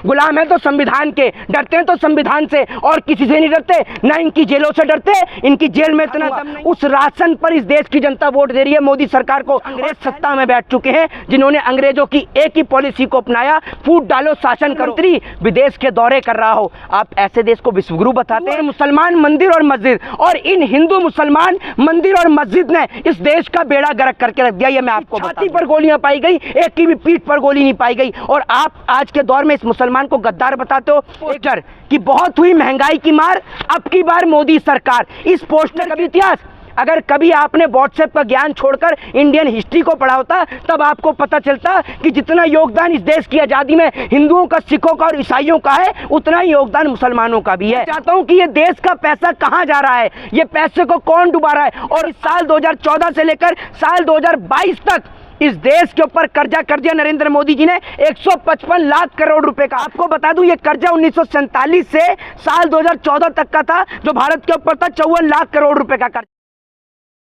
गुलाम है तो संविधान के, डरते हैं तो संविधान से और किसी से नहीं डरते, ना इनकी जेलों से डरते, इनकी जेल में इतना दम नहीं। उस राशन पर इस देश की जनता वोट दे रही है मोदी सरकार को। अंग्रेज सत्ता में बैठ चुके हैं जिन्होंने अंग्रेजों की एक ही पॉलिसी को अपनाया, फूट डालो शासन करो। विदेश के दौरे कर रहा हो, आप ऐसे देश को विश्वगुरु बताते हैं। मुसलमान मंदिर और मस्जिद, और इन हिंदू मुसलमान मंदिर और मस्जिद ने इस देश का बेड़ा गर्क करके रख दिया। ये मैं आपको छाती पर गोलियां पाई गई, एक की भी पीठ पर गोली नहीं पाई गई, और आप आज के दौर में इस मुसलमान को गद्दार बताते हो। पोस्टर कि बहुत हुई महंगाई की मार, अब की बार मोदी सरकार। इस पोस्टर का इतिहास अगर कभी आपने व्हाट्सएप का ज्ञान छोड़कर इंडियन हिस्ट्री को पढ़ा होता, तब आपको पता चलता कि जितना योगदान इस देश की आज़ादी में हिंदुओं का, सिखों का और ईसाइयों का है, उतना ही योगदान मुसलमानों का भी है। चाहता हूं कि ये देश का पैसा कहां जा रहा है, ये पैसे को कौन डुबा रहा है, और इस साल 2014 से लेकर साल 2022 तक इस देश के ऊपर कर्जा कर दिया नरेंद्र मोदी जी ने 155 लाख करोड़ रुपए का। आपको बता दूं, ये कर्जा 1947 से साल 2014 तक का था, जो भारत के ऊपर था 54 लाख करोड़ रुपए का कर्जा।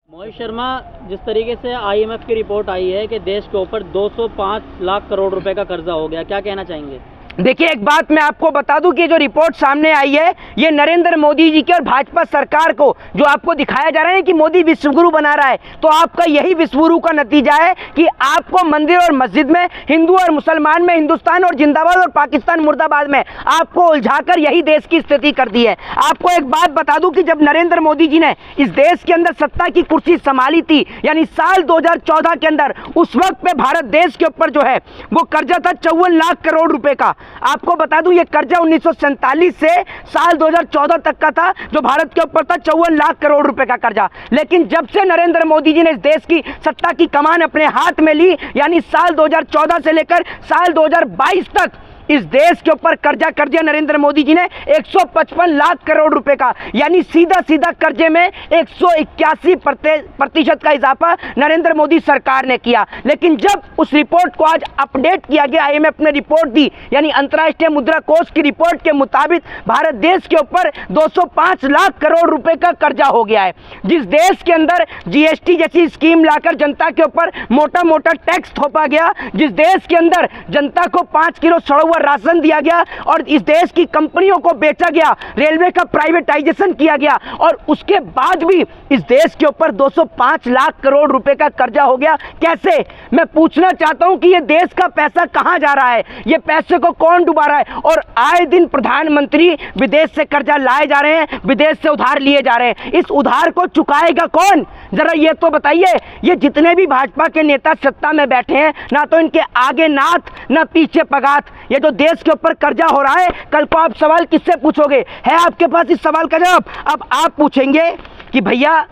मोहित शर्मा, जिस तरीके से आईएमएफ की रिपोर्ट आई है कि देश के ऊपर 205 लाख करोड़ रुपए का कर्जा हो गया, क्या कहना चाहेंगे? देखिए, एक बात मैं आपको बता दूं कि जो रिपोर्ट सामने आई है, ये नरेंद्र मोदी जी के और भाजपा सरकार को जो आपको दिखाया जा रहा है कि मोदी विश्वगुरु बना रहा है, तो आपका यही विश्वगुरु का नतीजा है कि आपको मंदिर और मस्जिद में, हिंदू और मुसलमान में हिंदुस्तान और जिंदाबाद और पाकिस्तान मुर्दाबाद में आपको उलझाकर यही देश की स्थिति कर दी है। आपको एक बात बता दूं कि जब नरेंद्र मोदी जी ने इस देश के अंदर सत्ता की कुर्सी संभाली थी, यानी साल 2014 के अंदर, उस वक्त पे भारत देश के ऊपर जो है वो कर्जा था 54 लाख करोड़ रुपए का। आपको बता दूं, ये कर्जा 1947 से साल 2014 तक का था, जो भारत के ऊपर था 54 लाख करोड़ रुपए का कर्जा। लेकिन जब से नरेंद्र मोदी जी ने इस देश की सत्ता की कमान अपने हाथ में ली, यानी साल 2014 से लेकर साल 2022 तक इस देश के ऊपर कर्जा कर दिया नरेंद्र मोदी जी ने 155 लाख करोड़ रुपए का, यानी सीधा सीधा कर्जे में 181% का इजाफा नरेंद्र मोदी सरकार ने किया। लेकिन जब उस रिपोर्ट को आज अपडेट किया गया, आईएमएफ ने रिपोर्ट दी, यानी अंतर्राष्ट्रीय मुद्रा कोष की रिपोर्ट के मुताबिक भारत देश के ऊपर 205 लाख करोड़ रुपए का कर्जा हो गया है। जिस देश के अंदर जीएसटी जैसी स्कीम लाकर जनता के ऊपर मोटा मोटा टैक्स थोपा गया, जिस देश के अंदर जनता को 5 किलो सड़ा राशन दिया गया और इस देश की कंपनियों को बेचा गया, रेलवे का प्राइवेटाइजेशन किया गया, और उसके बाद भी इस देश के ऊपर 205 लाख करोड़ रुपए का कर्जा हो गया। कैसे? मैं पूछना चाहता हूं कि ये देश का पैसा कहां जा रहा है, ये पैसे को कौन डुबा रहा है? और आए दिन प्रधानमंत्री विदेश से कर्जा लाए जा रहे हैं, विदेश से उधार लिए जा रहे हैं। इस उधार को चुकाएगा कौन, जरा ये तो बताइए। ये जितने भी भाजपा के नेता सत्ता में बैठे हैं, ना तो इनके आगे नाथ ना पीछे पगात। ये जो देश के ऊपर कर्जा हो रहा है, कल को आप सवाल किससे पूछोगे? है आपके पास इस सवाल का जवाब? अब आप पूछेंगे कि भैया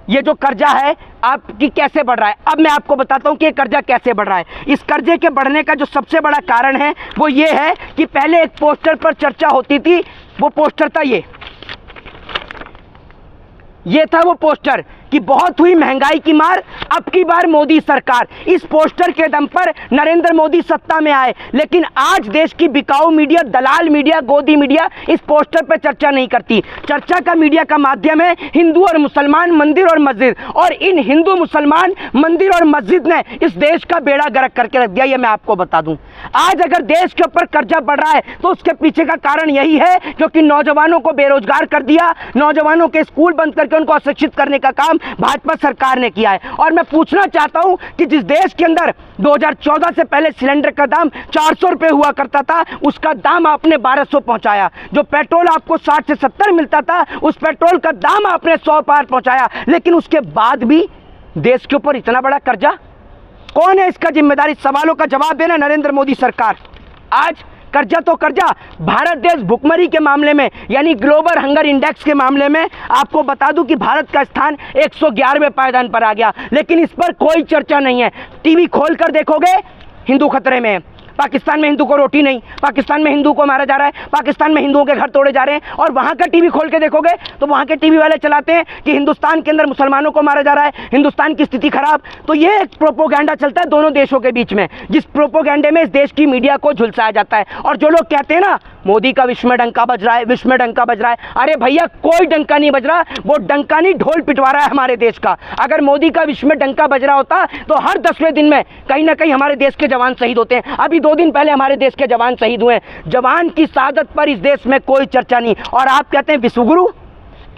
ये जो कर्जा है आपकी कैसे बढ़ रहा है। अब मैं आपको बताता हूं कि ये कर्जा कैसे बढ़ रहा है। इस कर्जे के बढ़ने का जो सबसे बड़ा कारण है वो ये है कि पहले एक पोस्टर पर चर्चा होती थी, वो पोस्टर था ये था वो पोस्टर कि बहुत हुई महंगाई की मार, अब की बार मोदी सरकार। इस पोस्टर के दम पर नरेंद्र मोदी सत्ता में आए, लेकिन आज देश की बिकाऊ मीडिया, दलाल मीडिया, गोदी मीडिया इस पोस्टर पर चर्चा नहीं करती। चर्चा का मीडिया का माध्यम है हिंदू और मुसलमान मंदिर और मस्जिद, और इन हिंदू मुसलमान मंदिर और मस्जिद ने इस देश का बेड़ा गर्क करके रख दिया। ये मैं आपको बता दूं, आज अगर देश के ऊपर कर्जा बढ़ रहा है तो उसके पीछे का कारण यही है क्योंकि नौजवानों को बेरोजगार कर दिया, नौजवानों के स्कूल बंद करके उनको अशिक्षित करने का काम भाजपा सरकार ने किया है। और मैं पूछना चाहता हूं कि जिस देश के अंदर 2014 से पहले सिलेंडर का दाम 400 रुपए हुआ करता था, उसका दाम आपने 1200 पहुंचाया। जो पेट्रोल आपको 60 से 70 मिलता था, उस पेट्रोल का दाम आपने 100 पार पहुंचाया। लेकिन उसके बाद भी देश के ऊपर इतना बड़ा कर्जा, कौन है इसका जिम्मेदारी? सवालों का जवाब देना नरेंद्र मोदी सरकार। आज कर्जा तो कर्जा, भारत देश भुखमरी के मामले में, यानी ग्लोबल हंगर इंडेक्स के मामले में आपको बता दूं कि भारत का स्थान 111वें पायदान पर आ गया, लेकिन इस पर कोई चर्चा नहीं है। टीवी खोलकर देखोगे, हिंदू खतरे में है, पाकिस्तान में हिंदू को रोटी नहीं, पाकिस्तान में हिंदू को मारा जा रहा है, पाकिस्तान में हिंदुओं के घर तोड़े जा रहे हैं। और वहाँ का टीवी खोल के देखोगे तो वहाँ के टीवी वाले चलाते हैं कि हिंदुस्तान के अंदर मुसलमानों को मारा जा रहा है, हिंदुस्तान की स्थिति खराब। तो ये एक प्रोपोगेंडा चलता है दोनों देशों के बीच में, जिस प्रोपोगेंडे में इस देश की मीडिया को झुलसाया जाता है। और जो लोग कहते हैं ना मोदी का विश्व में डंका बज रहा है, विश्व में डंका बज रहा है, अरे भैया कोई डंका नहीं बज रहा, वो डंका नहीं ढोल पिटवा रहा है हमारे देश का। अगर मोदी का विश्व में डंका बज रहा होता तो हर 10वें दिन में कहीं ना कहीं हमारे देश के जवान शहीद होते हैं। अभी 2 दिन पहले हमारे देश के जवान शहीद हुए हैं। जवान की शहादत पर इस देश में कोई चर्चा नहीं। और आप कहते हैं विश्वगुरु?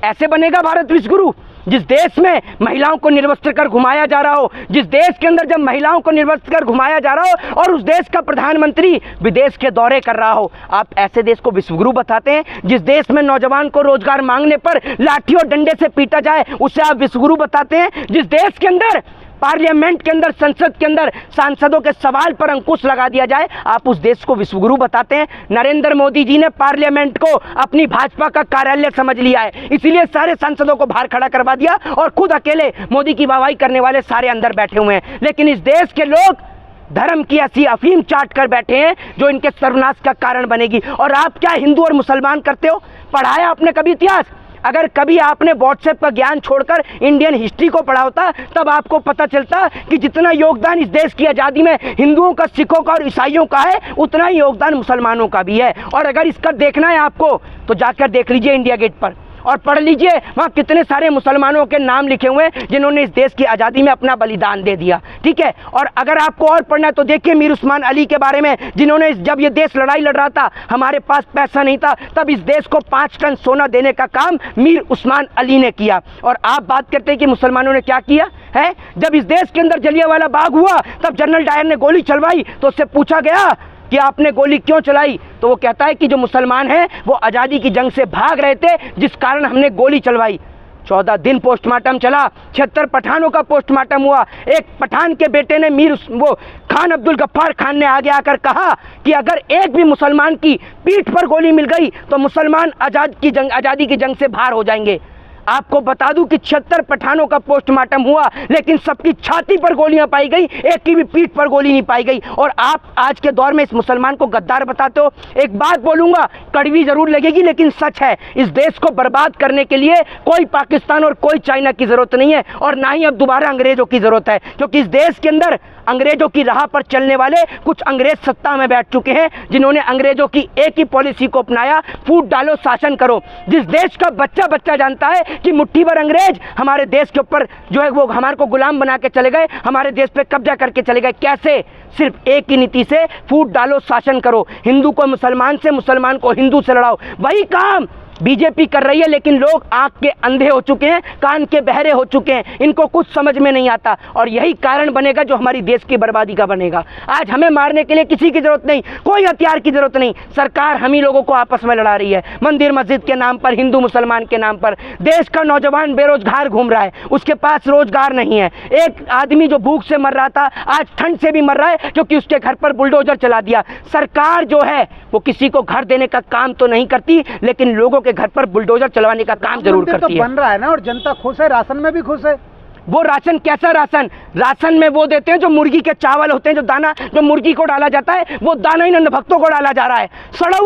ऐसे बनेगा भारत विश्वगुरु? जिस देश में महिलाओं को निर्वस्त्र कर घुमाया जा रहा हो, जिस देश के अंदर जब महिलाओं को निर्वस्त्र कर घुमाया जा रहा हो और उस देश का प्रधानमंत्री विदेश के दौरे कर रहा हो, आप ऐसे देश को विश्वगुरु बताते हैं? जिस देश में नौजवान को रोजगार मांगने पर लाठी और डंडे से पीटा जाए, उसे आप विश्वगुरु बताते हैं? जिस देश के अंदर पार्लियामेंट के अंदर, संसद के अंदर सांसदों के सवाल पर अंकुश लगा दिया जाए, आप उस देश को विश्वगुरु बताते हैं? नरेंद्र मोदी जी ने पार्लियामेंट को अपनी भाजपा का कार्यालय समझ लिया है, इसीलिए सारे सांसदों को बाहर खड़ा करवा दिया और खुद अकेले मोदी की वाहवाही करने वाले सारे अंदर बैठे हुए हैं। लेकिन इस देश के लोग धर्म की ऐसी अफीम चाट कर बैठे हैं जो इनके सर्वनाश का कारण बनेगी। और आप क्या हिंदू और मुसलमान करते हो? पढ़ाया आपने कभी इतिहास? अगर कभी आपने व्हाट्सएप का ज्ञान छोड़कर इंडियन हिस्ट्री को पढ़ा होता, तब आपको पता चलता कि जितना योगदान इस देश की आज़ादी में हिंदुओं का, सिखों का और ईसाइयों का है, उतना ही योगदान मुसलमानों का भी है। और अगर इसका देखना है आपको तो जाकर देख लीजिए इंडिया गेट पर और पढ़ लीजिए, वहाँ कितने सारे मुसलमानों के नाम लिखे हुए हैं जिन्होंने इस देश की आज़ादी में अपना बलिदान दे दिया। ठीक है। और अगर आपको और पढ़ना है तो देखिए मीर उस्मान अली के बारे में, जिन्होंने जब ये देश लड़ाई लड़ रहा था, हमारे पास पैसा नहीं था, तब इस देश को 5 टन सोना देने का काम मीर उस्मान अली ने किया। और आप बात करते हैं कि मुसलमानों ने क्या किया है? जब इस देश के अंदर जलियांवाला बाग हुआ, तब जनरल डायर ने गोली चलवाई तो उससे पूछा गया कि आपने गोली क्यों चलाई, तो वो कहता है कि जो मुसलमान हैं वो आज़ादी की जंग से भाग रहे थे, जिस कारण हमने गोली चलवाई। 14 दिन पोस्टमार्टम चला, 76 पठानों का पोस्टमार्टम हुआ। एक पठान के बेटे ने वो खान अब्दुल गफ्फार खान ने आगे आकर कहा कि अगर एक भी मुसलमान की पीठ पर गोली मिल गई तो मुसलमान आज़ादी की जंग से बाहर हो जाएंगे। आपको बता दूं कि 76 पठानों का पोस्टमार्टम हुआ, लेकिन सबकी छाती पर गोलियां पाई गई, एक की भी पीठ पर गोली नहीं पाई गई। और आप आज के दौर में इस मुसलमान को गद्दार बताते हो। एक बात बोलूंगा, कड़वी जरूर लगेगी लेकिन सच है, इस देश को बर्बाद करने के लिए कोई पाकिस्तान और कोई चाइना की जरूरत नहीं है, और ना ही अब दोबारा अंग्रेजों की जरूरत है, क्योंकि इस देश के अंदर अंग्रेजों की राह पर चलने वाले कुछ अंग्रेज सत्ता में बैठ चुके हैं, जिन्होंने अंग्रेजों की एक ही पॉलिसी को अपनाया, फूट डालो शासन करो। जिस देश का बच्चा बच्चा जानता है कि मुट्ठी भर अंग्रेज हमारे देश के ऊपर जो है वो हमारे को गुलाम बना के चले गए, हमारे देश पे कब्जा करके चले गए। कैसे? सिर्फ एक ही नीति से, फूट डालो शासन करो, हिंदू को मुसलमान से, मुसलमान को हिंदू से लड़ाओ। वही काम बीजेपी कर रही है, लेकिन लोग आंख के अंधे हो चुके हैं, कान के बहरे हो चुके हैं, इनको कुछ समझ में नहीं आता। और यही कारण बनेगा जो हमारी देश की बर्बादी का बनेगा। आज हमें मारने के लिए किसी की जरूरत नहीं, कोई हथियार की जरूरत नहीं, सरकार हम ही लोगों को आपस में लड़ा रही है, मंदिर मस्जिद के नाम पर, हिंदू मुसलमान के नाम पर। देश का नौजवान बेरोजगार घूम रहा है, उसके पास रोजगार नहीं है। एक आदमी जो भूख से मर रहा था आज ठंड से भी मर रहा है, क्योंकि उसके घर पर बुलडोजर चला दिया। सरकार जो है वो किसी को घर देने का काम तो नहीं करती, लेकिन लोगों के घर पर बुलडोजर चलवाने का काम जरूर करती है। बन रहा है ना, और जनता खुश है, राशन में भी खुश है। वो राशन कैसा राशन? राशन में वो देते हैं जो मुर्गी के चावल होते हैं, जो दाना जो मुर्गी को डाला जाता है, वो दाना ही अंधभक्तों को डाला जा रहा है। सड़ा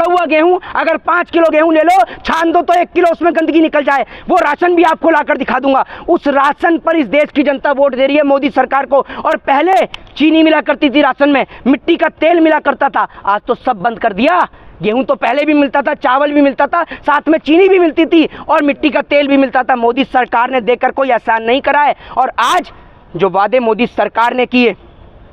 हुआ गेहूं, अगर 5 किलो गेहूं ले लो, छान दो तो 1 किलो उसमें गंदगी निकल जाए। वो राशन भी आपको लाकर दिखा दूंगा। उस राशन पर इस देश की जनता वोट दे रही है मोदी सरकार को। और पहले चीनी मिला करती थी राशन में, मिट्टी का तेल मिला करता था, आज तो सब बंद कर दिया। गेहूं तो पहले भी मिलता था, चावल भी मिलता था, साथ में चीनी भी मिलती थी और मिट्टी का तेल भी मिलता था। मोदी सरकार ने देकर कोई एहसान नहीं करा है। और आज जो वादे मोदी सरकार ने किए,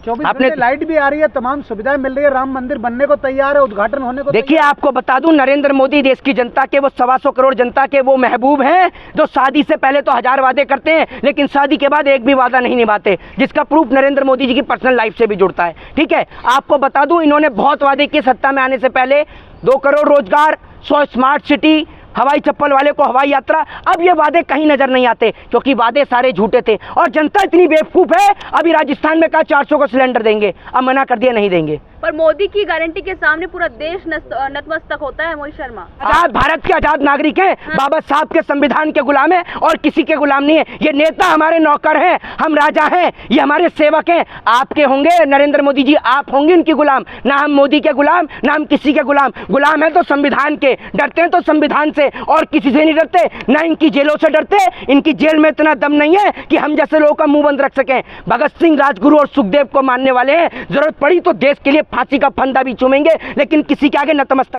24 घंटे लाइट भी आ रही है, तमाम सुविधाएं मिल रही है, राम मंदिर बनने को तैयार है, उद्घाटन होने को। देखिए आपको बता दूं, नरेंद्र मोदी देश की जनता के, वो 125 करोड़ जनता के वो महबूब हैं जो शादी से पहले तो 1000 वादे करते हैं, लेकिन शादी के बाद एक भी वादा नहीं निभाते, जिसका प्रूफ नरेंद्र मोदी जी की पर्सनल लाइफ से भी जुड़ता है। ठीक है, आपको बता दूं, इन्होंने बहुत वादे किए सत्ता में आने से पहले। 2 करोड़ रोजगार, 100 स्मार्ट सिटी, हवाई चप्पल वाले को हवाई यात्रा। अब ये वादे कहीं नजर नहीं आते, क्योंकि वादे सारे झूठे थे। और जनता इतनी बेवकूफ है, अभी राजस्थान में कहा 400 का सिलेंडर देंगे, अब मना कर दिया नहीं देंगे। पर मोदी की गारंटी के सामने पूरा देश नतमस्तक होता है। मोहित शर्मा आजाद भारत के आजाद नागरिक हैं, बाबा साहब के संविधान के गुलाम हैं और किसी के गुलाम नहीं है। ये नेता हमारे नौकर हैं, हम राजा हैं, ये हमारे सेवक हैं। आपके होंगे नरेंद्र मोदी जी, आप होंगे इनकी गुलाम। ना हम मोदी के गुलाम, ना हम किसी के गुलाम। गुलाम है तो संविधान के, डरते हैं तो संविधान से और किसी से नहीं डरते, ना इनकी जेलों से डरते। इनकी जेल में इतना दम नहीं है कि हम जैसे लोगों का मुंह बंद रख सकें। भगत सिंह, राजगुरु और सुखदेव को मानने वाले हैं, जरूरत पड़ी तो देश के लिए फांसी का फंदा भी चूमेंगे, लेकिन किसी के आगे नतमस्तक